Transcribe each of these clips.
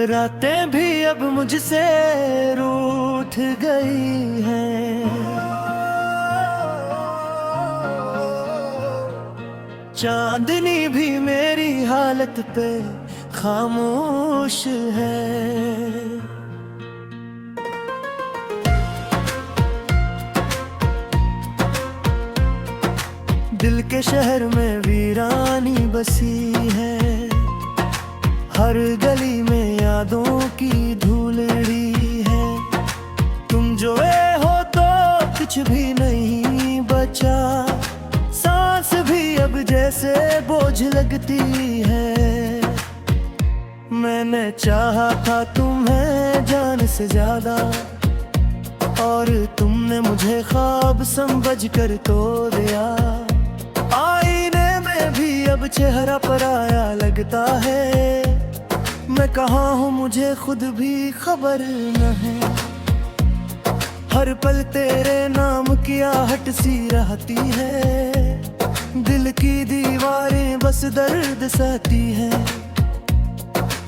रातें भी अब मुझसे रूठ गई हैं, चांदनी भी मेरी हालत पे खामोश है। दिल के शहर में वीरानी बसी है, हर गली में यादों की धूलड़ी है। तुम जो हो तो कुछ भी नहीं बचा, सांस भी अब जैसे बोझ लगती है। मैंने चाहा था तुम्हें जान से ज्यादा, और तुमने मुझे ख्वाब समझ कर तो दिया। आईने में भी अब चेहरा पराया लगता है, मैं कहाँ हूँ मुझे खुद भी खबर न है। हर पल तेरे नाम की आहट सी रहती है, दिल की दीवारें बस दर्द सहती हैं।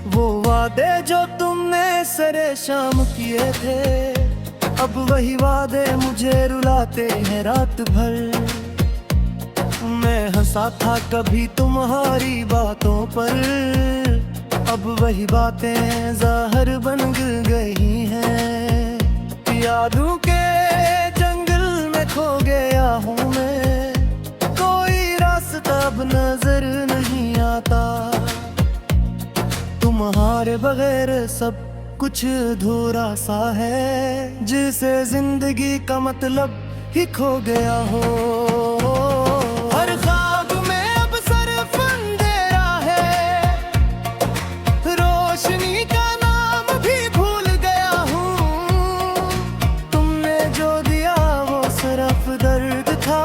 वो वादे जो तुमने सरे शाम किए थे, अब वही वादे मुझे रुलाते हैं रात भर। मैं हंसा था कभी तुम्हारी बातों पर, अब वही बातें ज़ाहिर बन गई हैं। यादों के जंगल में खो गया हूँ मैं, कोई रास्ता अब नजर नहीं आता। तुम्हारे बगैर सब कुछ अधूरा सा है, जिसे जिंदगी का मतलब ही खो गया हो। हर ख्वाब में अब सिर्फ अंधेरा है, रोशनी का नाम भी भूल गया हूँ। तुमने जो दिया वो सिर्फ दर्द था,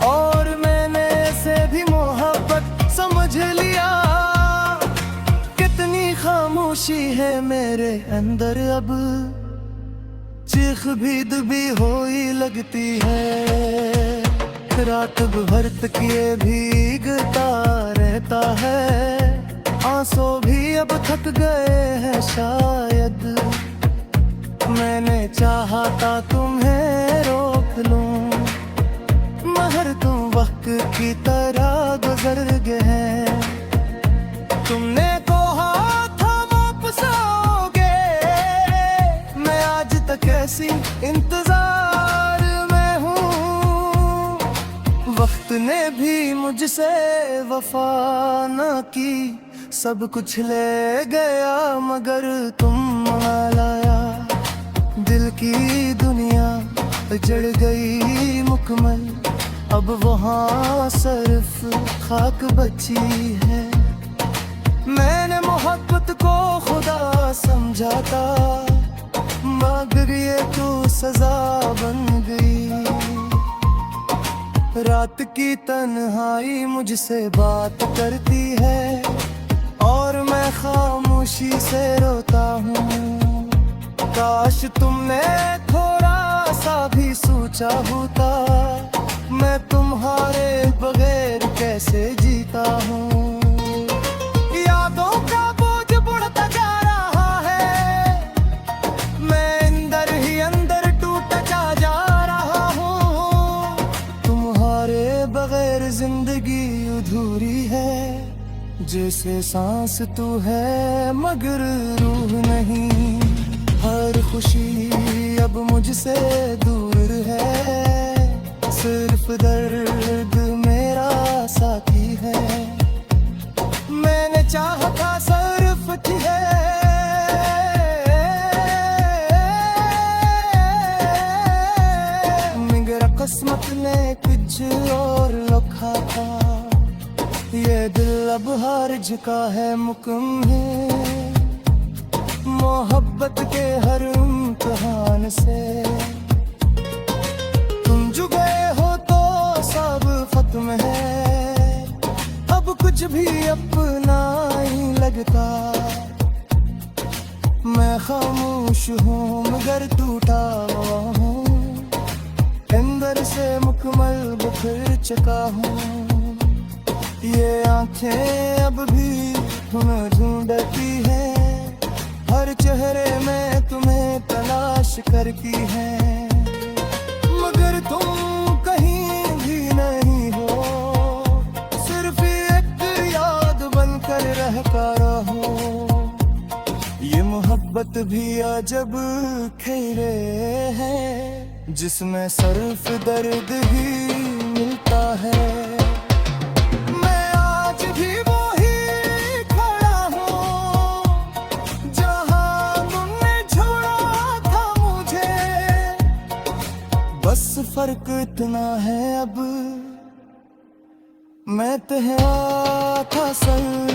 और मैंने इसे भी मोहब्बत समझ लिया। कितनी खामोशी है मेरे अंदर अब, चीख भी दबी हुई लगती है। रात भर तकिए भीगता रहता है, आंसू भी अब थक गए हैं शायद। मैंने चाहा था तुम्हें रोक लूं, मगर तुम वक्त की तरह गुजर गए हैं। तुमने कहा था वापस आओगे, मैं आज तक ऐसी इंतजार में हूँ। वक्त ने भी मुझसे वफा न की, सब कुछ ले गया मगर तुम ना लाया। दिल की दुनिया जड़ गई मुकम्मल, अब वहाँ सिर्फ खाक बची है। मैंने मोहब्बत को खुदा समझा था, मगर ये तो सजा बन गई। रात की तन्हाई मुझसे बात करती है, और मैं खामोशी से रोता हूँ। काश तुमने थोड़ा सा भी सोचा होता, मैं तुम्हारे बगैर कैसे जीता हूँ। यादों का बोझ बढ़ता जा रहा है, मैं अंदर ही अंदर टूटता जा रहा हूँ। तुम्हारे बगैर जिंदगी अधूरी है, जैसे सांस तू है मगर रूह नहीं। हर खुशी अब मुझसे दूर है, सिर्फ दर्द मेरा साथी है। मैंने चाहा था सिर्फ तुझे, मगर किस्मत ने कुछ और लिखा था। ये दिल अब हार चुका है मुकम्मल, मोहब्बत के हर इम्तिहान से। तुम जो गए हो तो सब खत्म है, अब कुछ भी अपना ही लगता। मैं खामोश हूँ मगर टूटा हुआ हूँ, अंदर से मुकम्मल बिखर चुका हूँ। ये आंखें अब भी तुम्हें ढूंढती है, हर चेहरे में तुम्हें तलाश करती है, मगर तुम कहीं भी नहीं हो, सिर्फ एक याद बनकर रहता रहो। ये मोहब्बत भी अजब खेले हैं, जिसमें सिर्फ दर्द ही मिलता है। मैं आज भी वही खड़ा हूँ, जहाँ तुमने छोड़ा था मुझे। बस फर्क इतना है, अब मैं तेरा था सर